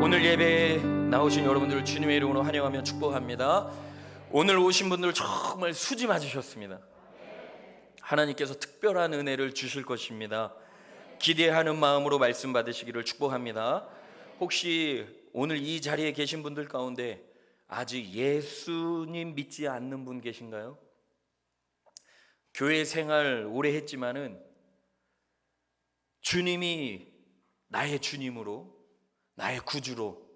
오늘 예배에 나오신 여러분들을 주님의 이름으로 환영하며 축복합니다. 오늘 오신 분들 정말 수지 맞으셨습니다. 하나님께서 특별한 은혜를 주실 것입니다. 기대하는 마음으로 말씀 받으시기를 축복합니다. 혹시 오늘 이 자리에 계신 분들 가운데 아직 예수님 믿지 않는 분 계신가요? 교회 생활 오래 했지만은 주님이 나의 주님으로, 나의 구주로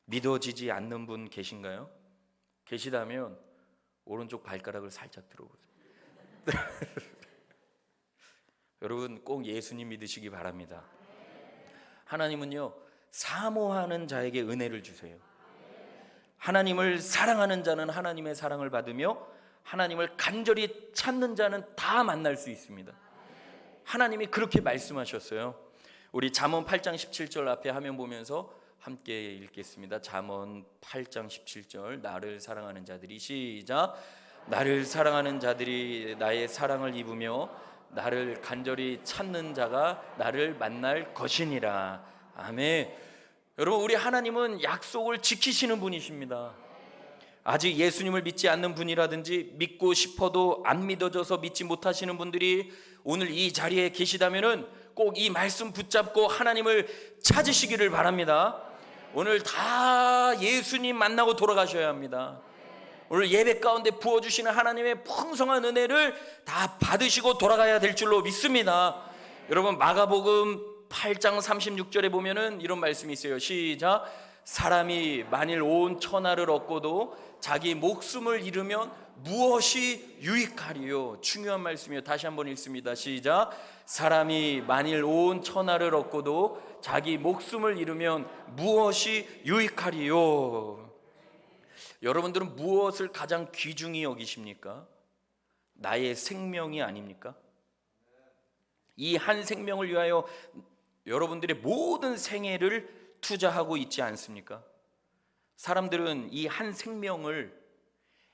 믿어지지 않는 분 계신가요? 계시다면 오른쪽 발가락을 살짝 들어보세요. 여러분 꼭 예수님 믿으시기 바랍니다. 하나님은요, 사모하는 자에게 은혜를 주세요. 하나님을 사랑하는 자는 하나님의 사랑을 받으며 하나님을 간절히 찾는 자는 다 만날 수 있습니다. 하나님이 그렇게 말씀하셨어요. 우리 잠언 8장 17절 앞에 화면 보면서 함께 읽겠습니다. 잠언 8장 17절. 나를 사랑하는 자들이, 시작. 나를 사랑하는 자들이 나의 사랑을 입으며 나를 간절히 찾는 자가 나를 만날 것이니라. 아멘. 여러분, 우리 하나님은 약속을 지키시는 분이십니다. 아직 예수님을 믿지 않는 분이라든지 믿고 싶어도 안 믿어져서 믿지 못하시는 분들이 오늘 이 자리에 계시다면은 꼭 이 말씀 붙잡고 하나님을 찾으시기를 바랍니다. 오늘 다 예수님 만나고 돌아가셔야 합니다. 오늘 예배 가운데 부어주시는 하나님의 풍성한 은혜를 다 받으시고 돌아가야 될 줄로 믿습니다. 여러분, 마가복음 8장 36절에 보면은 이런 말씀이 있어요. 시작. 사람이 만일 온 천하를 얻고도 자기 목숨을 잃으면 무엇이 유익하리요? 중요한 말씀이에요. 다시 한번 읽습니다. 시작. 사람이 만일 온 천하를 얻고도 자기 목숨을 잃으면 무엇이 유익하리요? 여러분들은 무엇을 가장 귀중히 여기십니까? 나의 생명이 아닙니까? 이 한 생명을 위하여 여러분들의 모든 생애를 투자하고 있지 않습니까? 사람들은 이 한 생명을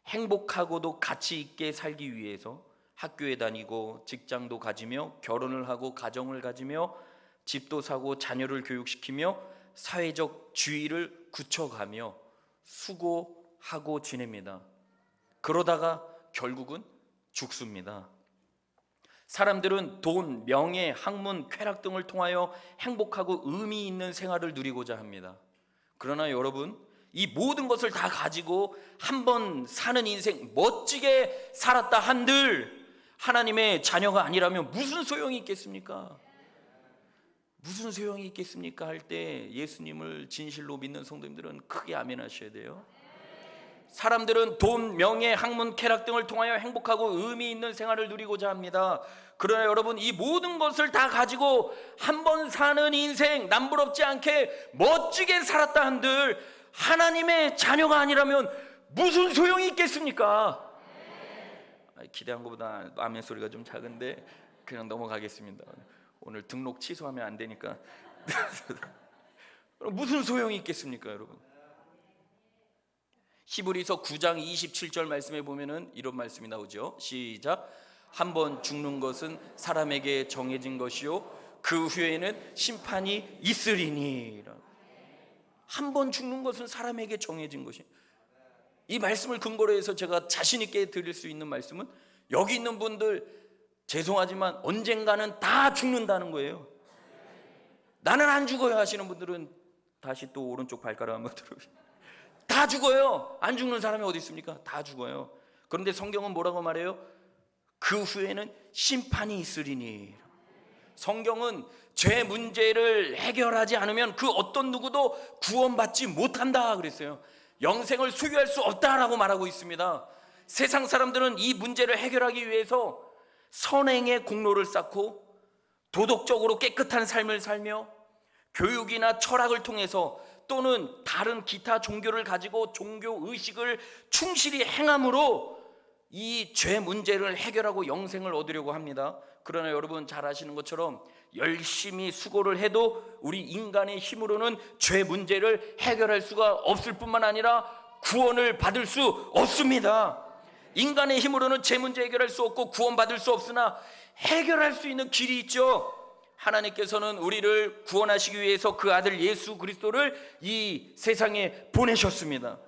행복하고도 가치 있게 살기 위해서 학교에 다니고 직장도 가지며 결혼을 하고 가정을 가지며 집도 사고 자녀를 교육시키며 사회적 지위를 굳혀가며 수고하고 지냅니다. 그러다가 결국은 죽습니다. 사람들은 돈, 명예, 학문, 쾌락 등을 통하여 행복하고 의미 있는 생활을 누리고자 합니다. 그러나 여러분, 이 모든 것을 다 가지고 한번 사는 인생 멋지게 살았다 한들 하나님의 자녀가 아니라면 무슨 소용이 있겠습니까? 무슨 소용이 있겠습니까? 할 때 예수님을 진실로 믿는 성도님들은 크게 아멘 하셔야 돼요. 사람들은 돈, 명예, 학문, 쾌락 등을 통하여 행복하고 의미 있는 생활을 누리고자 합니다. 그러나 여러분, 이 모든 것을 다 가지고 한번 사는 인생 남부럽지 않게 멋지게 살았다 한들 하나님의 자녀가 아니라면 무슨 소용이 있겠습니까? 기대한 것보다 아멘 소리가 좀 작은데 그냥 넘어가겠습니다. 오늘 등록 취소하면 안 되니까. 무슨 소용이 있겠습니까, 여러분? 히브리서 9장 27절 말씀에 보면은 이런 말씀이 나오죠. 시작. 한번 죽는 것은 사람에게 정해진 것이요 그 후에는 심판이 있으리니. 한번 죽는 것은 사람에게 정해진 것이. 이 말씀을 근거로 해서 제가 자신 있게 드릴 수 있는 말씀은 여기 있는 분들 죄송하지만 언젠가는 다 죽는다는 거예요. 나는 안 죽어요 하시는 분들은 다시 또 오른쪽 발가락 한번 들어보세요. 다 죽어요. 안 죽는 사람이 어디 있습니까? 다 죽어요. 그런데 성경은 뭐라고 말해요? 그 후에는 심판이 있으리니. 성경은 죄 문제를 해결하지 않으면 그 어떤 누구도 구원받지 못한다 그랬어요. 영생을 소유할 수 없다라고 말하고 있습니다. 세상 사람들은 이 문제를 해결하기 위해서 선행의 공로를 쌓고 도덕적으로 깨끗한 삶을 살며 교육이나 철학을 통해서 또는 다른 기타 종교를 가지고 종교 의식을 충실히 행함으로 이 죄 문제를 해결하고 영생을 얻으려고 합니다. 그러나 여러분 잘 아시는 것처럼 열심히 수고를 해도 우리 인간의 힘으로는 죄 문제를 해결할 수가 없을 뿐만 아니라 구원을 받을 수 없습니다. 인간의 힘으로는 죄 문제 해결할 수 없고 구원받을 수 없으나 해결할 수 있는 길이 있죠. 하나님께서는 우리를 구원하시기 위해서 그 아들 예수 그리스도를 이 세상에 보내셨습니다.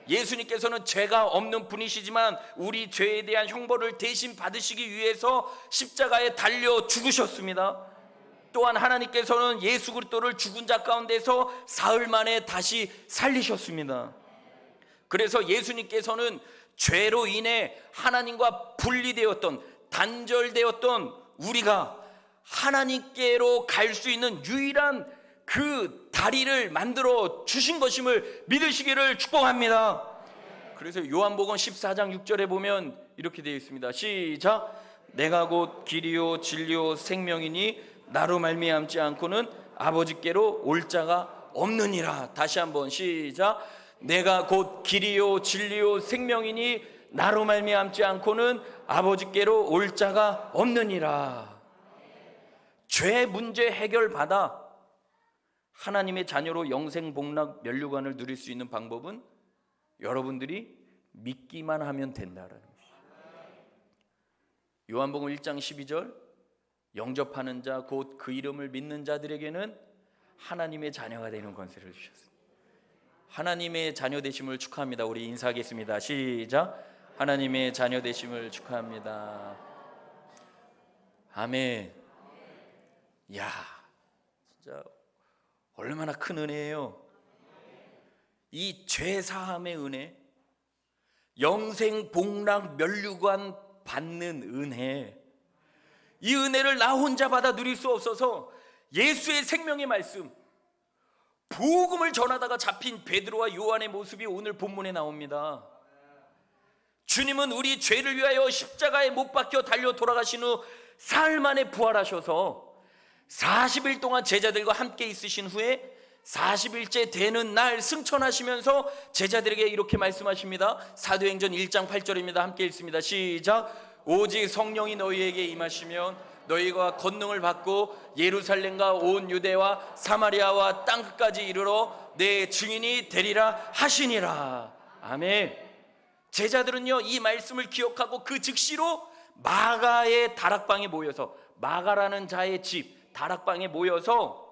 예수님께서는 죄가 없는 분이시지만 우리 죄에 대한 형벌을 대신 받으시기 위해서 십자가에 달려 죽으셨습니다. 또한 하나님께서는 예수 그리스도를 죽은 자 가운데서 사흘 만에 다시 살리셨습니다. 그래서 예수님께서는 죄로 인해 하나님과 분리되었던, 단절되었던 우리가 하나님께로 갈 수 있는 유일한 그 다리를 만들어 주신 것임을 믿으시기를 축복합니다. 그래서 요한복음 14장 6절에 보면 이렇게 되어 있습니다. 시작. 내가 곧 길이요 진리요 생명이니 나로 말미암지 않고는 아버지께로 올 자가 없느니라. 다시 한번 시작. 내가 곧 길이요 진리요 생명이니 나로 말미암지 않고는 아버지께로 올 자가 없느니라. 죄 문제 해결받아 하나님의 자녀로 영생 복락 면류관을 누릴 수 있는 방법은 여러분들이 믿기만 하면 된다라는 것이죠. 요한복음 1장 12절 영접하는 자 곧 그 이름을 믿는 자들에게는 하나님의 자녀가 되는 권세를 주셨습니다. 하나님의 자녀 되심을 축하합니다. 우리 인사하겠습니다. 시작. 하나님의 자녀 되심을 축하합니다. 아멘. 야, 진짜 얼마나 큰 은혜예요. 이 죄사함의 은혜, 영생 복락 면류관 받는 은혜, 이 은혜를 나 혼자 받아 누릴 수 없어서 예수의 생명의 말씀, 복음을 전하다가 잡힌 베드로와 요한의 모습이 오늘 본문에 나옵니다. 주님은 우리 죄를 위하여 십자가에 못 박혀 달려 돌아가신 후 사흘 만에 부활하셔서 40일 동안 제자들과 함께 있으신 후에 40일째 되는 날 승천하시면서 제자들에게 이렇게 말씀하십니다. 사도행전 1장 8절입니다. 함께 읽습니다. 시작. 오직 성령이 너희에게 임하시면 너희가 권능을 받고 예루살렘과 온 유대와 사마리아와 땅끝까지 이르러 내 증인이 되리라 하시니라. 아멘. 제자들은요 이 말씀을 기억하고 그 즉시로 마가의 다락방에 모여서, 마가라는 자의 집 다락방에 모여서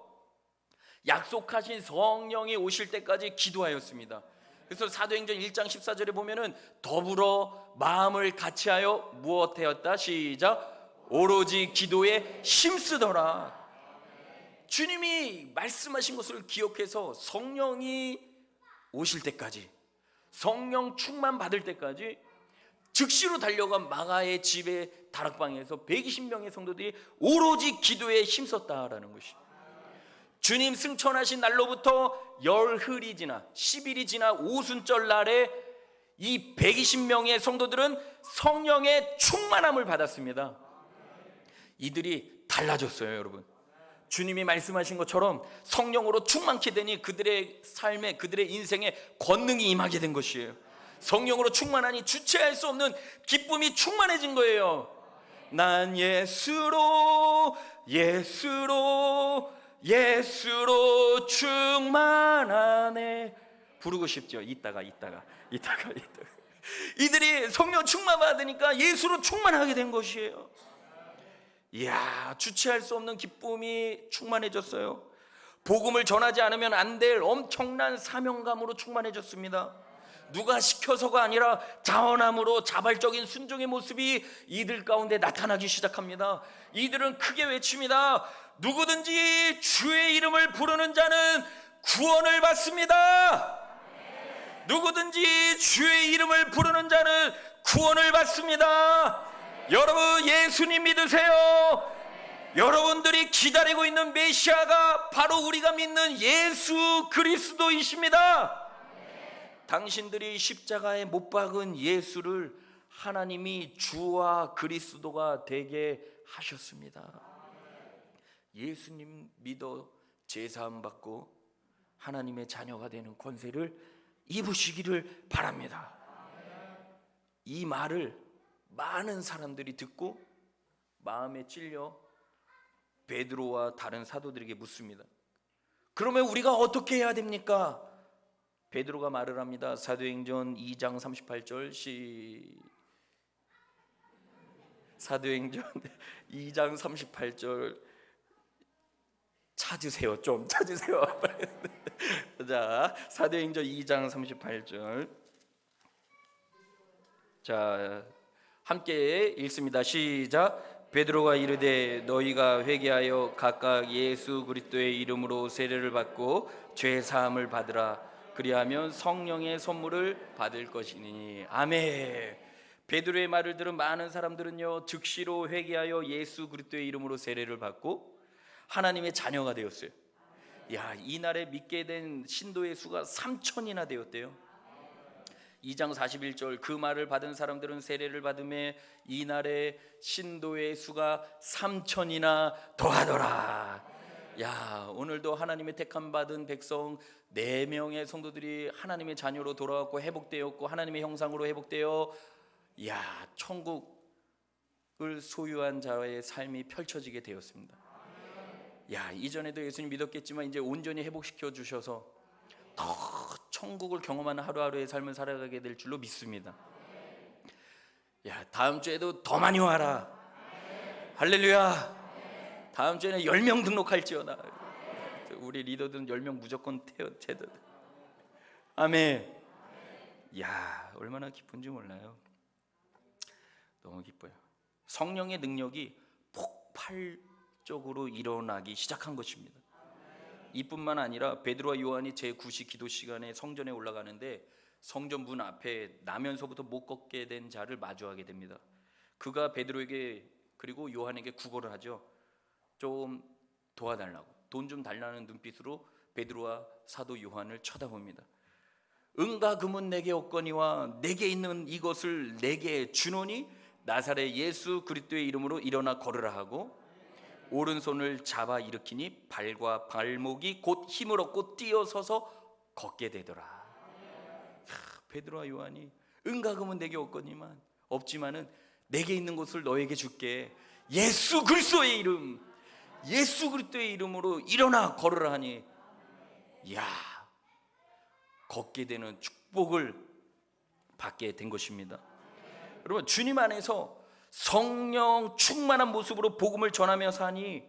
약속하신 성령이 오실 때까지 기도하였습니다. 그래서 사도행전 1장 14절에 보면은 더불어 마음을 같이하여 무엇하였다? 시작. 오로지 기도에 힘쓰더라. 주님이 말씀하신 것을 기억해서 성령이 오실 때까지, 성령 충만 받을 때까지 즉시로 달려간 마가의 집의 다락방에서 120명의 성도들이 오로지 기도에 힘썼다라는 것입니다. 주님 승천하신 날로부터 열흘이 지나 10일이 지나 오순절 날에 이 120명의 성도들은 성령의 충만함을 받았습니다. 이들이 달라졌어요. 여러분, 주님이 말씀하신 것처럼 성령으로 충만케 되니 그들의 삶에, 그들의 인생에 권능이 임하게 된 것이에요. 성령으로 충만하니 주체할 수 없는 기쁨이 충만해진 거예요. 난 예수로 충만하네. 부르고 싶죠. 이따가 이들이 성령 충만 받으니까 예수로 충만하게 된 것이에요. 이야, 주체할 수 없는 기쁨이 충만해졌어요. 복음을 전하지 않으면 안 될 엄청난 사명감으로 충만해졌습니다. 누가 시켜서가 아니라 자원함으로 자발적인 순종의 모습이 이들 가운데 나타나기 시작합니다. 이들은 크게 외칩니다. 누구든지 주의 이름을 부르는 자는 구원을 받습니다. 누구든지 주의 이름을 부르는 자는 구원을 받습니다. 여러분, 예수님 믿으세요. 여러분들이 기다리고 있는 메시아가 바로 우리가 믿는 예수 그리스도이십니다. 당신들이 십자가에 못 박은 예수를 하나님이 주와 그리스도가 되게 하셨습니다. 예수님 믿어 제사함 받고 하나님의 자녀가 되는 권세를 입으시기를 바랍니다. 이 말을 많은 사람들이 듣고 마음에 찔려 베드로와 다른 사도들에게 묻습니다. 그러면 우리가 어떻게 해야 됩니까? 베드로가 말을 합니다. 사도행전 2장 38절 사도행전 2장 38절 찾으세요. 좀 찾으세요. 자, 사도행전 2장 38절. 자, 함께 읽습니다. 시작. 베드로가 이르되 너희가 회개하여 각각 예수 그리스도의 이름으로 세례를 받고 죄 사함을 받으라. 그리하면 성령의 선물을 받을 것이니. 아멘. 베드로의 말을 들은 많은 사람들은요, 즉시로 회개하여 예수 그리스도의 이름으로 세례를 받고 하나님의 자녀가 되었어요. 야, 이날에 믿게 된 신도의 수가 3천이나 되었대요. 2장 41절. 그 말을 받은 사람들은 세례를 받음에 이날에 신도의 수가 3천이나 더하더라. 야, 오늘도 하나님의 택함 받은 백성 4명의 성도들이 하나님의 자녀로 돌아왔고 회복되었고 하나님의 형상으로 회복되어, 야, 천국을 소유한 자의 삶이 펼쳐지게 되었습니다. 야, 이전에도 예수님 믿었겠지만 이제 온전히 회복시켜 주셔서 더 천국을 경험하는 하루하루의 삶을 살아가게 될 줄로 믿습니다. 야, 다음 주에도 더 많이 와라. 할렐루야. 다음 주에는 10명 등록할지어다. 우리 리더들은 10명 무조건 태워야. 아멘. 야, 얼마나 기쁜지 몰라요. 너무 기뻐요. 성령의 능력이 폭발적으로 일어나기 시작한 것입니다. 이뿐만 아니라 베드로와 요한이 제9시 기도 시간에 성전에 올라가는데 성전 문 앞에 나면서부터 못 걷게 된 자를 마주하게 됩니다. 그가 베드로에게 그리고 요한에게 구걸을 하죠. 좀 도와달라고, 돈 좀 달라는 눈빛으로 베드로와 사도 요한을 쳐다봅니다. 은과 금은 내게 없거니와 내게 있는 이것을 내게 주노니 나사렛 예수 그리스도의 이름으로 일어나 걸으라 하고 오른손을 잡아 일으키니 발과 발목이 곧 힘을 얻고 뛰어서서 걷게 되더라. 베드로와 요한이 은과 금은 내게 없지만은 내게 있는 것을 너에게 줄게. 예수 그리스도의 이름, 예수 그리스도의 이름으로 일어나 걸으라 하니, 야, 걷게 되는 축복을 받게 된 것입니다. 여러분, 주님 안에서 성령 충만한 모습으로 복음을 전하며 사니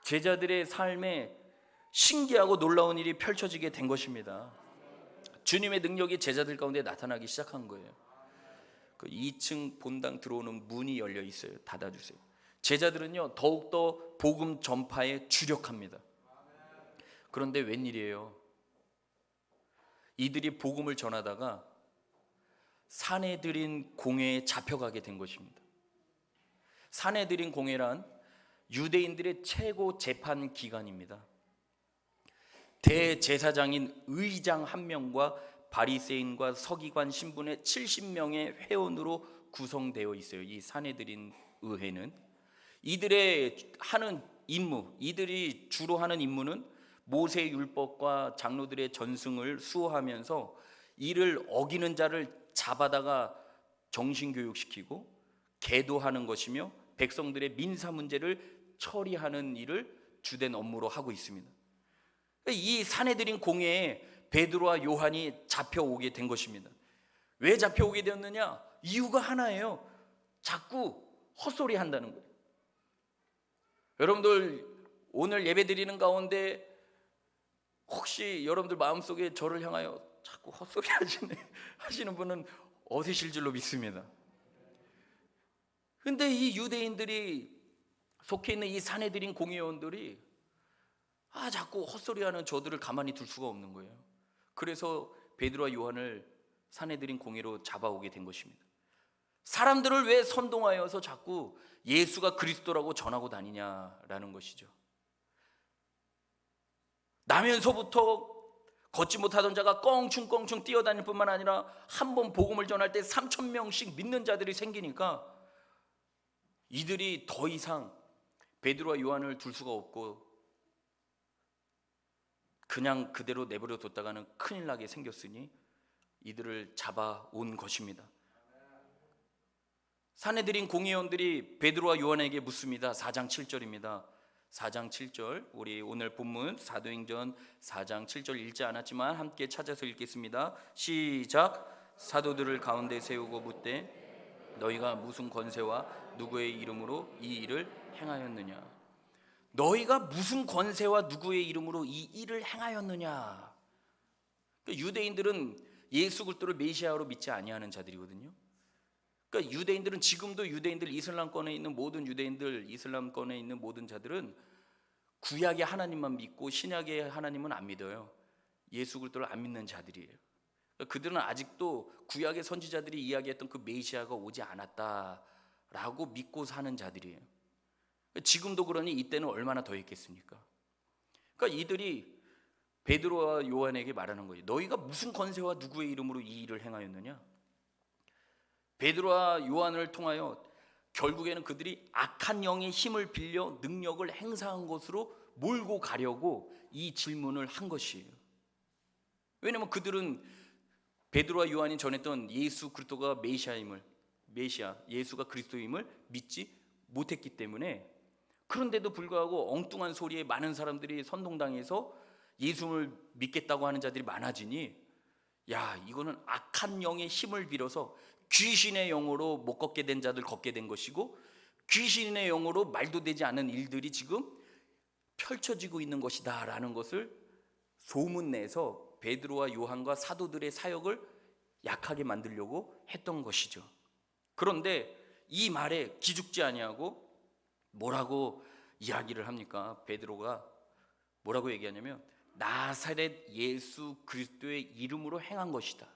제자들의 삶에 신기하고 놀라운 일이 펼쳐지게 된 것입니다. 주님의 능력이 제자들 가운데 나타나기 시작한 거예요. 그 2층 본당 들어오는 문이 열려 있어요. 닫아주세요. 제자들은요, 더욱더 복음 전파에 주력합니다. 그런데 웬일이에요? 이들이 복음을 전하다가 산헤드린 공회에 잡혀가게 된 것입니다. 산헤드린 공회란 유대인들의 최고 재판 기관입니다. 대제사장인 의장 1명과 바리새인과 서기관 신분의 70명의 회원으로 구성되어 있어요. 이 산헤드린 의회는 이들이 주로 하는 임무는 모세 율법과 장로들의 전승을 수호하면서 이를 어기는 자를 잡아다가 정신교육시키고 계도하는 것이며 백성들의 민사 문제를 처리하는 일을 주된 업무로 하고 있습니다. 이 산헤드린 공회에 베드로와 요한이 잡혀오게 된 것입니다. 왜 잡혀오게 되었느냐? 이유가 하나예요. 자꾸 헛소리 한다는 거예요. 여러분들 오늘 예배 드리는 가운데 혹시 여러분들 마음속에 저를 향하여 자꾸 헛소리 하시는 분은 없으실 줄로 믿습니다. 근데 이 유대인들이 속해 있는 이 산헤드린 공회원들이 자꾸 헛소리하는 저들을 가만히 둘 수가 없는 거예요. 그래서 베드로와 요한을 산헤드린 공회로 잡아오게 된 것입니다. 사람들을 왜 선동하여서 자꾸 예수가 그리스도라고 전하고 다니냐라는 것이죠. 나면서부터 걷지 못하던 자가 껑충껑충 뛰어다닐 뿐만 아니라 한 번 복음을 전할 때 3,000명씩 믿는 자들이 생기니까 이들이 더 이상 베드로와 요한을 둘 수가 없고 그냥 그대로 내버려 뒀다가는 큰일 나게 생겼으니 이들을 잡아온 것입니다. 산헤드린 공회원들이 베드로와 요한에게 묻습니다. 4장 7절입니다. 4장 7절, 우리 오늘 본문 사도행전 4장 7절 읽지 않았지만 함께 찾아서 읽겠습니다. 시작. 사도들을 가운데 세우고 묻되 너희가 무슨 권세와 누구의 이름으로 이 일을 행하였느냐? 너희가 무슨 권세와 누구의 이름으로 이 일을 행하였느냐. 그러니까 유대인들은 예수 그리스도를 메시아로 믿지 아니하는 자들이거든요. 그러니까 유대인들은 지금도 유대인들, 이슬람권에 있는 모든 유대인들, 이슬람권에 있는 모든 자들은 구약의 하나님만 믿고 신약의 하나님은 안 믿어요. 예수 그리스도를 안 믿는 자들이에요. 그러니까 그들은 아직도 구약의 선지자들이 이야기했던 그 메시아가 오지 않았다라고 믿고 사는 자들이에요. 지금도 그러니 이때는 얼마나 더 했겠습니까? 그러니까 이들이 베드로와 요한에게 말하는 거예요. 너희가 무슨 권세와 누구의 이름으로 이 일을 행하였느냐? 베드로와 요한을 통하여 결국에는 그들이 악한 영의 힘을 빌려 능력을 행사한 것으로 몰고 가려고 이 질문을 한 것이에요. 왜냐하면 그들은 베드로와 요한이 전했던 예수 그리스도가 메시아, 예수가 그리스도임을 믿지 못했기 때문에, 그런데도 불구하고 엉뚱한 소리에 많은 사람들이 선동당해서 예수를 믿겠다고 하는 자들이 많아지니, 야, 이거는 악한 영의 힘을 빌어서 귀신의 영으로 못 걷게 된 자들 걷게 된 것이고, 귀신의 영으로 말도 되지 않은 일들이 지금 펼쳐지고 있는 것이다 라는 것을 소문내서 베드로와 요한과 사도들의 사역을 약하게 만들려고 했던 것이죠. 그런데 이 말에 기죽지 아니하고 뭐라고 이야기를 합니까? 베드로가 뭐라고 얘기하냐면 나사렛 예수 그리스도의 이름으로 행한 것이다.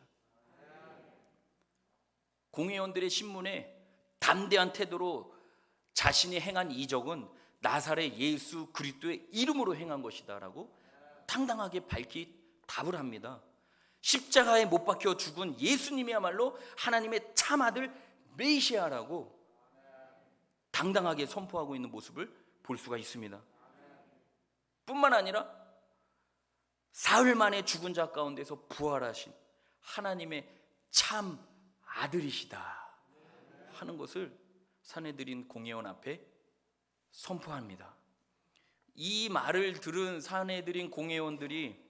공회원들의 신문에 담대한 태도로 자신이 행한 이적은 나사렛 예수 그리스도의 이름으로 행한 것이다 라고 당당하게 밝히 답을 합니다. 십자가에 못 박혀 죽은 예수님이야말로 하나님의 참 아들 메시아라고 당당하게 선포하고 있는 모습을 볼 수가 있습니다. 뿐만 아니라 사흘 만에 죽은 자 가운데서 부활하신 하나님의 참 아들이시다 하는 것을 산헤드린 공회원 앞에 선포합니다. 이 말을 들은 산헤드린 공회원들이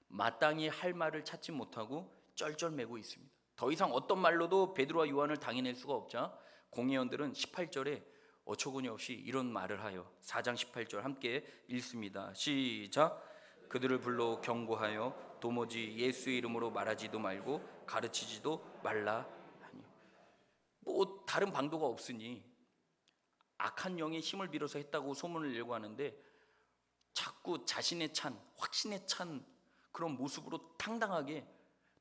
마땅히 할 말을 찾지 못하고 쩔쩔매고 있습니다. 더 이상 어떤 말로도 베드로와 요한을 당해낼 수가 없자 공회원들은 18절에 어처구니 없이 이런 말을 하여 4장 18절 함께 읽습니다. 시작. 그들을 불러 경고하여 도무지 예수의 이름으로 말하지도 말고 가르치지도 말라 하니. 뭐 다른 방도가 없으니 악한 영의 힘을 빌어서 했다고 소문을 내고 하는데 자꾸 자신의 찬, 확신에 찬 그런 모습으로 당당하게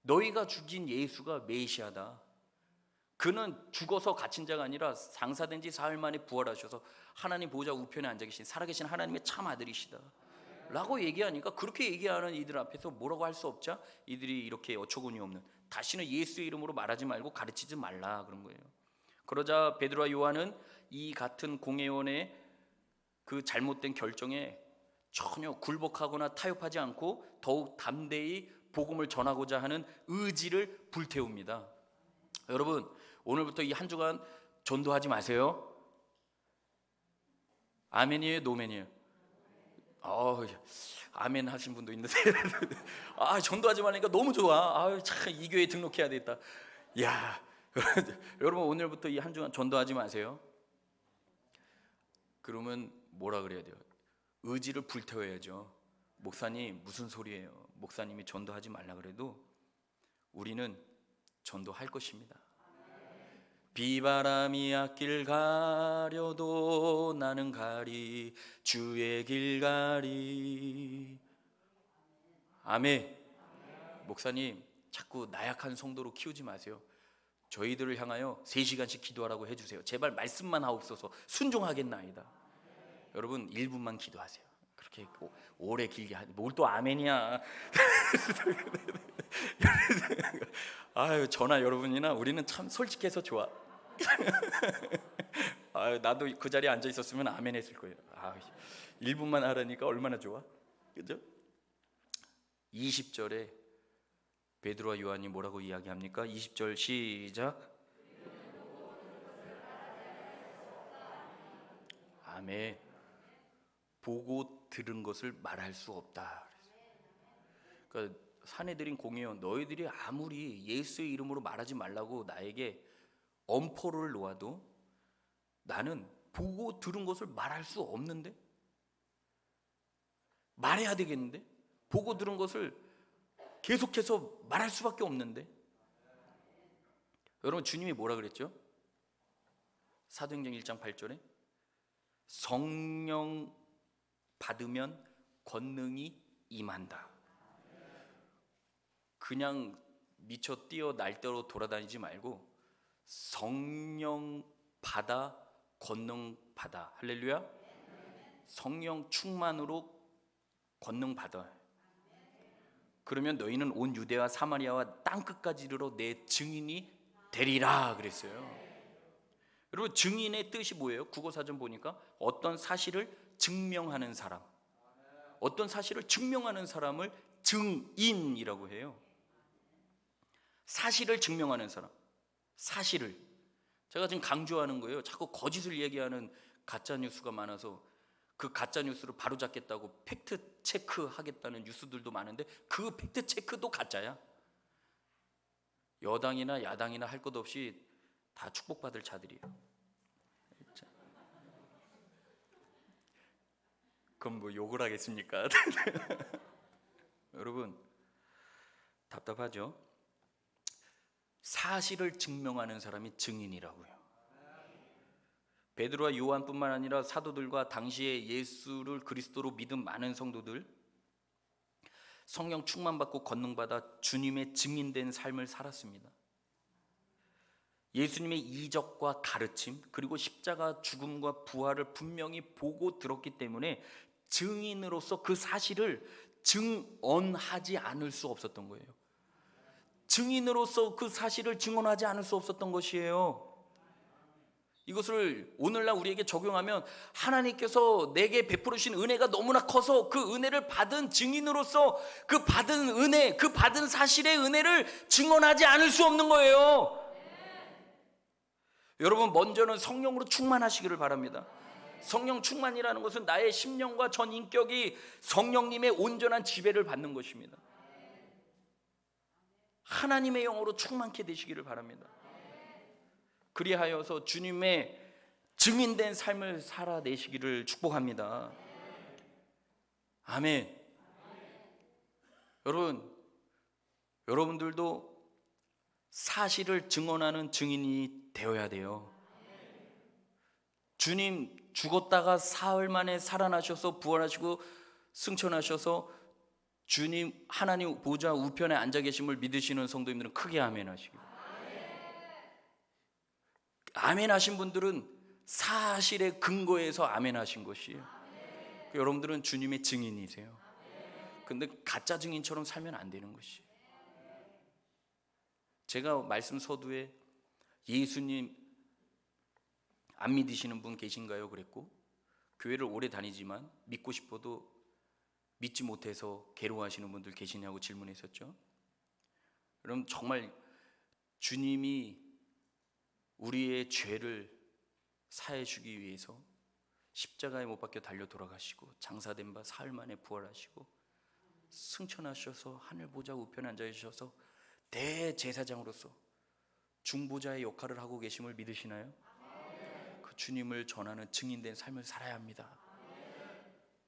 너희가 죽인 예수가 메시아다. 그는 죽어서 갇힌 자가 아니라 장사된 지 사흘 만에 부활하셔서 하나님 보좌 우편에 앉아 계신 살아계신 하나님의 참 아들이시다 라고 얘기하니까, 그렇게 얘기하는 이들 앞에서 뭐라고 할 수 없자 이들이 이렇게 어처구니 없는, 다시는 예수의 이름으로 말하지 말고 가르치지 말라 그런 거예요. 그러자 베드로와 요한은 이 같은 공회원의 그 잘못된 결정에 전혀 굴복하거나 타협하지 않고 더욱 담대히 복음을 전하고자 하는 의지를 불태웁니다. 여러분, 오늘부터 이 한 주간 전도하지 마세요. 아멘이에요, 노멘이에요? 아멘 하신 분도 있는데 전도하지 말라니까 너무 좋아. 참 이 교회에 등록해야 되겠다. 야, 여러분 오늘부터 이 한 주간 전도하지 마세요. 그러면 뭐라 그래야 돼요? 의지를 불태워야죠. 목사님 무슨 소리예요? 목사님이 전도하지 말라 그래도 우리는 전도할 것입니다. 비바람이 앞길 가려도 나는 가리 주의 길 가리. 아멘. 목사님 자꾸 나약한 성도로 키우지 마세요. 저희들을 향하여 3시간씩 기도하라고 해주세요. 제발 말씀만 하옵소서. 순종하겠나이다. 여러분 1분만 기도하세요. 그렇게 오래 길게 하니 뭘 또 아멘이야. 저나 여러분이나 우리는 참 솔직해서 좋아. 나도 그 자리에 앉아 있었으면 아멘 했을 거예요. 1분만 하라니까 얼마나 좋아. 그죠? 20절에 베드로와 요한이 뭐라고 이야기합니까? 20절 시작. 아멘. 보고 들은 것을 말할 수 없다. 그러니까 산헤드린 공회원, 너희들이 아무리 예수의 이름으로 말하지 말라고 나에게 엄포를 놓아도 나는 보고 들은 것을 말할 수 없는데 말해야 되겠는데? 보고 들은 것을 계속해서 말할 수밖에 없는데. 여러분, 주님이 뭐라 그랬죠? 사도행전 1장 8절에 성령 받으면 권능이 임한다. 그냥 미쳐 뛰어 날대로 돌아다니지 말고 성령 받아, 권능 받아. 할렐루야. 성령 충만으로 권능 받아. 그러면 너희는 온 유대와 사마리아와 땅끝까지 이르러 내 증인이 되리라 그랬어요. 여러분, 증인의 뜻이 뭐예요? 국어사전 보니까 어떤 사실을 증명하는 사람, 어떤 사실을 증명하는 사람을 증인이라고 해요. 사실을 증명하는 사람, 사실을. 제가 지금 강조하는 거예요. 자꾸 거짓을 얘기하는 가짜뉴스가 많아서 그 가짜뉴스를 바로잡겠다고 팩트 체크하겠다는 뉴스들도 많은데 그 팩트 체크도 가짜야. 여당이나 야당이나 할 것 없이 다 축복받을 자들이에요. 그럼 뭐 욕을 하겠습니까? 여러분, 답답하죠? 사실을 증명하는 사람이 증인이라고요. 베드로와 요한뿐만 아니라 사도들과 당시에 예수를 그리스도로 믿은 많은 성도들, 성령 충만받고 권능받아 주님의 증인된 삶을 살았습니다. 예수님의 이적과 가르침, 그리고 십자가 죽음과 부활을 분명히 보고 들었기 때문에 증인으로서 그 사실을 증언하지 않을 수 없었던 거예요. 증인으로서 그 사실을 증언하지 않을 수 없었던 것이에요. 이것을 오늘날 우리에게 적용하면 하나님께서 내게 베풀으신 은혜가 너무나 커서 그 은혜를 받은 증인으로서 그 받은 은혜, 그 받은 사실의 은혜를 증언하지 않을 수 없는 거예요. 여러분, 먼저는 성령으로 충만하시기를 바랍니다. 성령 충만이라는 것은 나의 심령과 전 인격이 성령님의 온전한 지배를 받는 것입니다. 하나님의 영으로 충만케 되시기를 바랍니다. 그리하여서 주님의 증인된 삶을 살아내시기를 축복합니다. 아멘. 여러분들도 사실을 증언하는 증인이 되어야 돼요. 주님 죽었다가 사흘 만에 살아나셔서 부활하시고 승천하셔서 주님 하나님 보좌 우편에 앉아 계심을 믿으시는 성도님들은 크게 아멘 하시기 바랍니다. 아멘 하신 분들은 사실의 근거에서 아멘 하신 것이에요. 여러분들은 주님의 증인이세요. 근데 가짜 증인처럼 살면 안 되는 것이에요. 제가 말씀 서두에 예수님 안 믿으시는 분 계신가요? 그랬고, 교회를 오래 다니지만 믿고 싶어도 믿지 못해서 괴로워하시는 분들 계시냐고 질문했었죠. 여러분, 정말 주님이 우리의 죄를 사해 주기 위해서 십자가에 못 박혀 달려 돌아가시고 장사된 바 사흘 만에 부활하시고 승천하셔서 하늘 보좌 우편에 앉아 계셔서 대제사장으로서 중보자의 역할을 하고 계심을 믿으시나요? 그 주님을 전하는 증인된 삶을 살아야 합니다.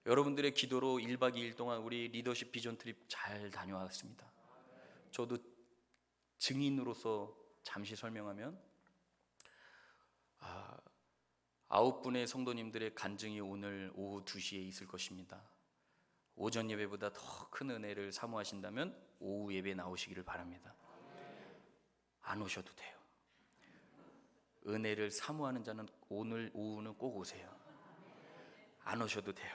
여러분들의 기도로 1박 2일 동안 우리 리더십 비전 트립 잘 다녀왔습니다. 저도 증인으로서 잠시 설명하면 9분의 성도님들의 간증이 오늘 오후 2시에 있을 것입니다. 오전 예배보다 더 큰 은혜를 사모하신다면 오후 예배 나오시기를 바랍니다. 안 오셔도 돼요. 은혜를 사모하는 자는 오늘 오후는 꼭 오세요. 안 오셔도 돼요.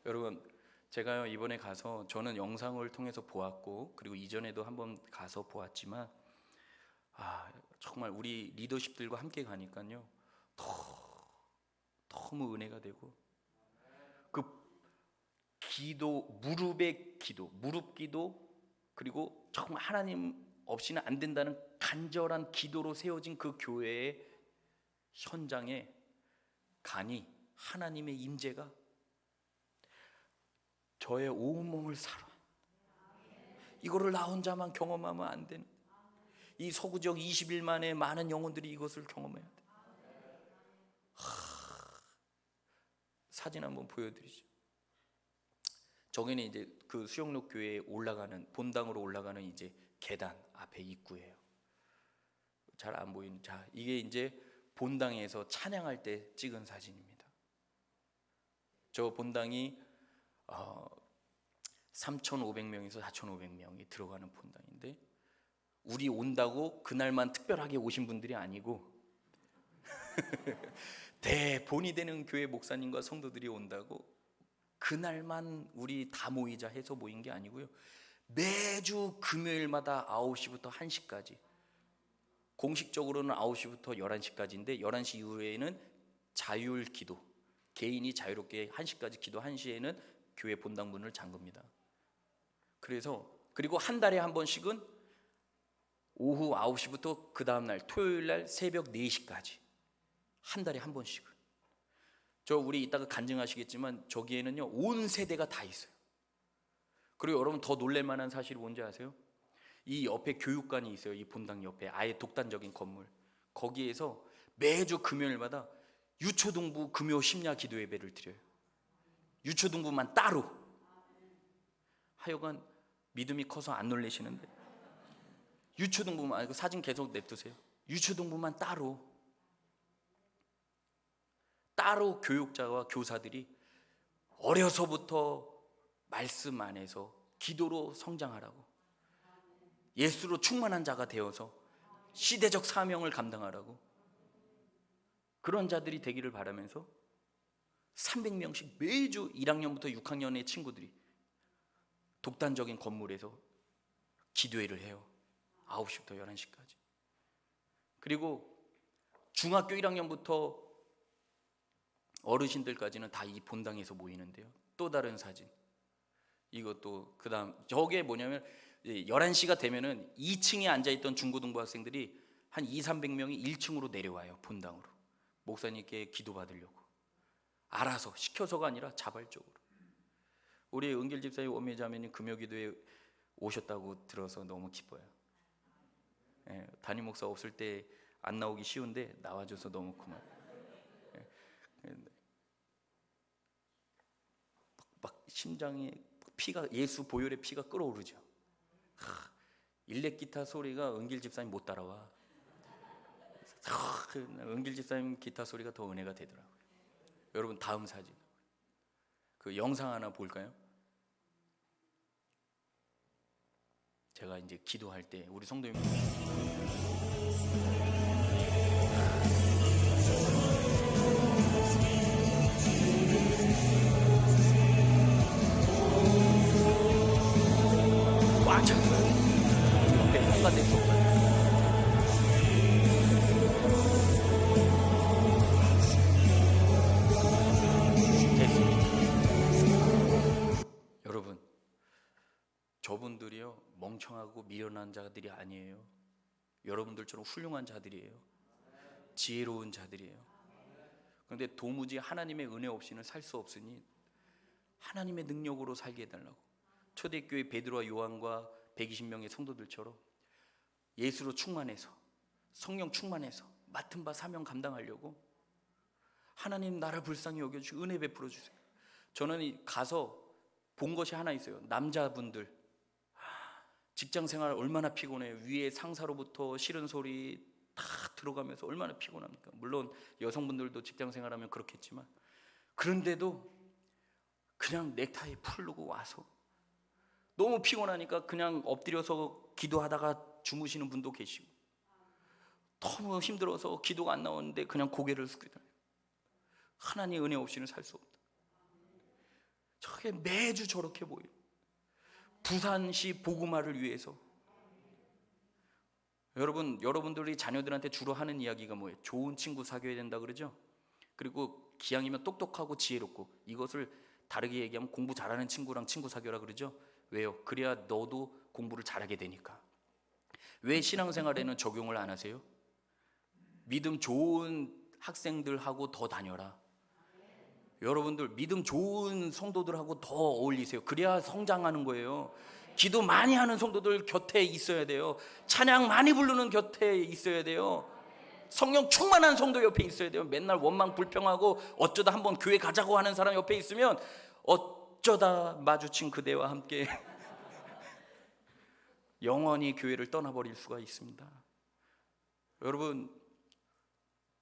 여러분, 제가요 이번에 가서 저는 영상을 통해서 보았고 그리고 이전에도 한번 가서 보았지만 정말 우리 리더십들과 함께 가니까요 너무 은혜가 되고 그 기도, 무릎의 기도, 무릎 기도, 그리고 정말 하나님 없이는 안 된다는 간절한 기도로 세워진 그 교회의 현장에 가니 하나님의 임재가 저의 온몸을 살아. 이거를 나 혼자만 경험하면 안 되는, 이 서구적 20일 만에 많은 영혼들이 이것을 경험해야 돼. 사진 한번 보여드리죠. 저기는 이제 그 수영록 교회에 올라가는, 본당으로 올라가는 이제 계단 앞에 입구예요. 잘 안 보이는, 자, 이게 이제 본당에서 찬양할 때 찍은 사진입니다. 저 본당이 3,500명에서 4,500명이 들어가는 본당인데, 우리 온다고 그날만 특별하게 오신 분들이 아니고 대본이 되는 교회 목사님과 성도들이 온다고 그날만 우리 다 모이자 해서 모인 게 아니고요, 매주 금요일마다 9시부터 1시까지, 공식적으로는 9시부터 11시까지인데 11시 이후에는 자율 기도, 개인이 자유롭게 1시까지 기도, 1시에는 교회 본당 문을 잠급니다. 그리고 한 달에 한 번씩은 오후 9시부터 그 다음날 토요일날 새벽 4시까지 한 달에 한 번씩은, 우리 이따가 간증하시겠지만 저기에는요 온 세대가 다 있어요. 그리고 여러분 더 놀랄만한 사실이 뭔지 아세요? 이 옆에 교육관이 있어요. 이 본당 옆에 아예 독단적인 건물, 거기에서 매주 금요일마다 유초등부 금요 심야 기도 예배를 드려요. 유초등부만 따로. 하여간 믿음이 커서 안 놀라시는데, 유초등부만, 그 사진 계속 냅두세요. 유초등부만 따로 교육자와 교사들이 어려서부터 말씀 안에서 기도로 성장하라고, 예수로 충만한 자가 되어서 시대적 사명을 감당하라고, 그런 자들이 되기를 바라면서 300명씩 매주 1학년부터 6학년의 친구들이 독단적인 건물에서 기도회를 해요. 9시부터 11시까지. 그리고 중학교 1학년부터 어르신들까지는 다 이 본당에서 모이는데요, 또 다른 사진, 이것도 그 다음 저게 뭐냐면 11시가 되면은 2층에 앉아있던 중고등부 학생들이 한 200~300명이 1층으로 내려와요. 본당으로 목사님께 기도받으려고, 알아서, 시켜서가 아니라 자발적으로. 우리 은길 집사님, 오미 자매님 금요기도에 오셨다고 들어서 너무 기뻐요. 담임 목사 없을 때 안 나오기 쉬운데 나와줘서 너무 고마워요. 막 심장에 피가, 예수 보혈의 피가 끓어오르죠. 일렉 기타 소리가 은길 집사님 못 따라와. 은길 집사님 기타 소리가 더 은혜가 되더라고요. 여러분 다음 사진, 그 영상 하나 볼까요? 제가 이제 기도할 때 우리 성도님 꽉 찼어요. 옆에 성가대 속 여러분, 저분들이요 멍청하고 미련한 자들이 아니에요. 여러분들처럼 훌륭한 자들이에요. 지혜로운 자들이에요. 그런데 도무지 하나님의 은혜 없이는 살 수 없으니 하나님의 능력으로 살게 해달라고, 초대교회 베드로와 요한과 120명의 성도들처럼 예수로 충만해서, 성령 충만해서 맡은 바 사명 감당하려고 하나님 나라 불쌍히 여겨주시고 은혜 베풀어 주세요. 저는 가서 본 것이 하나 있어요. 남자분들 직장 생활 얼마나 피곤해요. 위에 상사로부터 싫은 소리 다 들어가면서 얼마나 피곤합니까? 물론 여성분들도 직장 생활하면 그렇겠지만, 그런데도 그냥 넥타이 풀르고 와서 너무 피곤하니까 그냥 엎드려서 기도하다가 주무시는 분도 계시고, 너무 힘들어서 기도가 안 나오는데 그냥 고개를 숙이다. 하나님 은혜 없이는 살 수 없다. 저게 매주 저렇게 보여요. 부산시 복음화를 위해서. 여러분들이 자녀들한테 주로 하는 이야기가 뭐예요? 좋은 친구 사귀어야 된다 그러죠? 그리고 기왕이면 똑똑하고 지혜롭고, 이것을 다르게 얘기하면 공부 잘하는 친구랑 친구 사귀어라 그러죠? 왜요? 그래야 너도 공부를 잘하게 되니까. 왜 신앙생활에는 적용을 안 하세요? 믿음 좋은 학생들하고 더 다녀라. 여러분들 믿음 좋은 성도들하고 더 어울리세요. 그래야 성장하는 거예요. 기도 많이 하는 성도들 곁에 있어야 돼요. 찬양 많이 부르는 곁에 있어야 돼요. 성령 충만한 성도 옆에 있어야 돼요. 맨날 원망 불평하고 어쩌다 한번 교회 가자고 하는 사람 옆에 있으면 어쩌다 마주친 그대와 함께 영원히 교회를 떠나버릴 수가 있습니다. 여러분,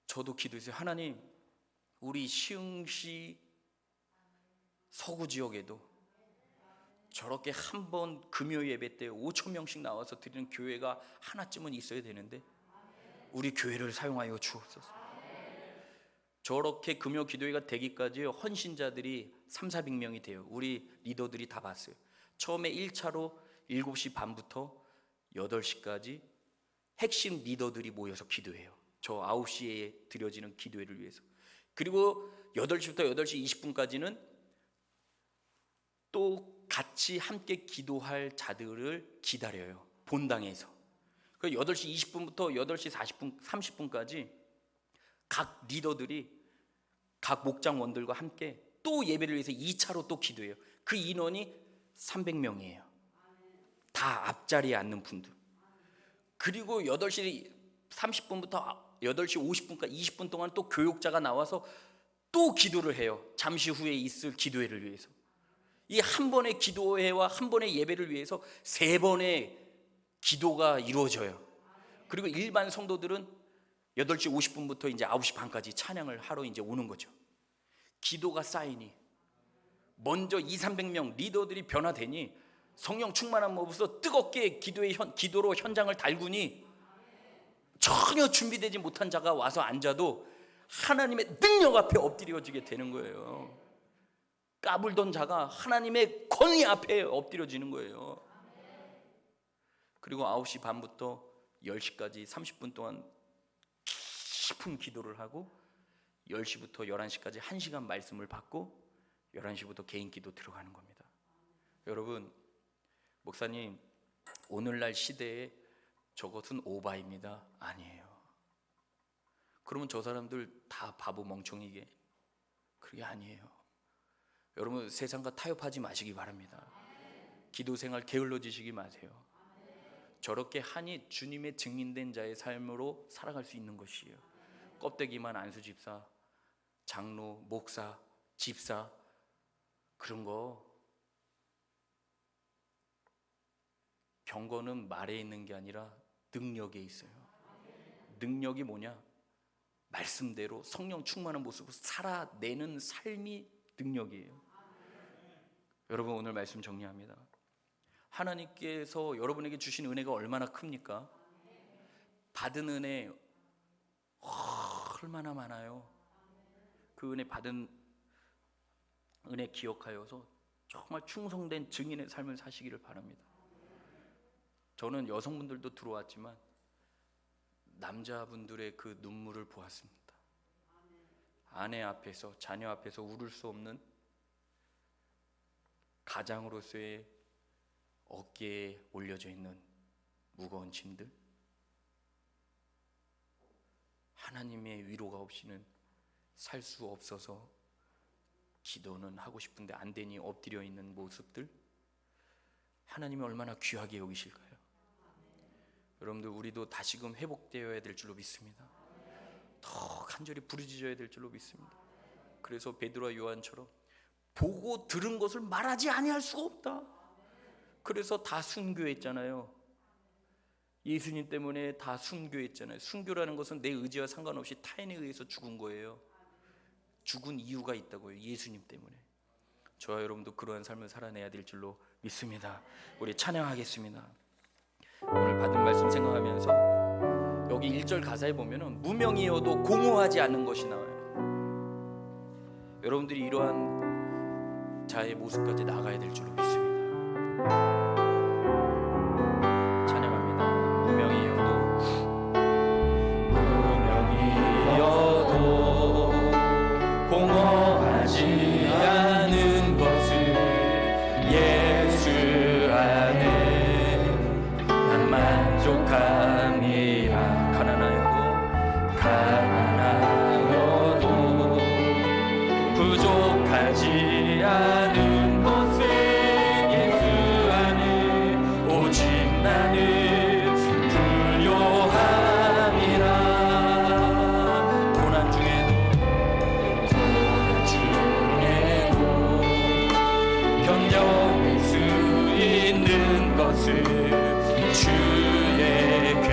저도 기도했어요. 하나님, 우리 시흥시 서구 지역에도 저렇게 한 번 금요 예배 때 5천 명씩 나와서 드리는 교회가 하나쯤은 있어야 되는데 우리 교회를 사용하여 주옵소서. 저렇게 금요 기도회가 되기까지 헌신자들이 300~400명이 돼요. 우리 리더들이 다 봤어요. 처음에 1차로 7시 반부터 8시까지 핵심 리더들이 모여서 기도해요. 저 9시에 드려지는 기도회를 위해서. 그리고 8시부터 8시 20분까지는 또 같이 함께 기도할 자들을 기다려요. 본당에서. 그 8시 20분부터 8시 40분, 30분까지 각 리더들이 각 목장원들과 함께 또 예배를 위해서 2차로 또 기도해요. 그 인원이 300명이에요. 다 앞자리에 앉는 분들. 그리고 8시 30분부터 8시 50분까지 20분 동안 또 교육자가 나와서 또 기도를 해요. 잠시 후에 있을 기도회를 위해서. 이 한 번의 기도회와 한 번의 예배를 위해서 3번의 기도가 이루어져요. 그리고 일반 성도들은 8시 50분부터 이제 9시 반까지 찬양을 하러 이제 오는 거죠. 기도가 쌓이니 먼저 200~300명 리더들이 변화되니 성령 충만한 몸으로서 뜨겁게 기도로 현장을 달구니 전혀 준비되지 못한 자가 와서 앉아도 하나님의 능력 앞에 엎드려지게 되는 거예요. 까불던 자가 하나님의 권위 앞에 엎드려지는 거예요. 그리고 9시 반부터 10시까지 30분 동안 깊은 기도를 하고 10시부터 11시까지 1시간 말씀을 받고 11시부터 개인 기도 들어가는 겁니다. 여러분, 목사님, 오늘날 시대에 저것은 오바입니다. 아니에요. 그러면 저 사람들 다 바보 멍청이게? 그게 아니에요. 여러분, 세상과 타협하지 마시기 바랍니다. 기도 생활 게을러지시기 마세요. 저렇게 하니 주님의 증인된 자의 삶으로 살아갈 수 있는 것이에요. 껍데기만 안수 집사, 장로, 목사, 집사 그런 거 경건은 말에 있는 게 아니라 능력에 있어요. 능력이 뭐냐? 말씀대로 성령 충만한 모습으로 살아내는 삶이 능력이에요. 여러분, 오늘 말씀 정리합니다. 하나님께서 여러분에게 주신 은혜가 얼마나 큽니까? 받은 은혜 얼마나 많아요. 그 은혜 받은 은혜 기억하여서 정말 충성된 증인의 삶을 사시기를 바랍니다. 저는 여성분들도 들어왔지만 남자분들의 그 눈물을 보았습니다. 아내 앞에서, 자녀 앞에서 울을 수 없는 가장으로서의 어깨에 올려져 있는 무거운 짐들, 하나님의 위로가 없이는 살 수 없어서 기도는 하고 싶은데 안 되니 엎드려 있는 모습들, 하나님이 얼마나 귀하게 여기실까요? 여러분들, 우리도 다시금 회복되어야 될 줄로 믿습니다. 더 간절히 부르짖어야 될 줄로 믿습니다. 그래서 베드로와 요한처럼 보고 들은 것을 말하지 아니할 수가 없다. 그래서 다 순교했잖아요. 예수님 때문에 다 순교했잖아요. 순교라는 것은 내 의지와 상관없이 타인에 의해서 죽은 거예요. 죽은 이유가 있다고요. 예수님 때문에. 저와 여러분도 그러한 삶을 살아내야 될 줄로 믿습니다. 우리 찬양하겠습니다. 오늘 받은 말씀 생각하면서 여기 1절 가사에 보면은 무명이어도 공허하지 않는 것이 나와요. 여러분들이 이러한 자의 모습까지 나가야 될 줄로 믿습니다. 찬양합니다. 무명이어도 공허하지 않은 것을 예수 안에 난 만족함이라. 가난하여도 부족하지 않은 것을 예수 안에 오직 나는 불요함이라. 고난 중에도 모든 것을 주의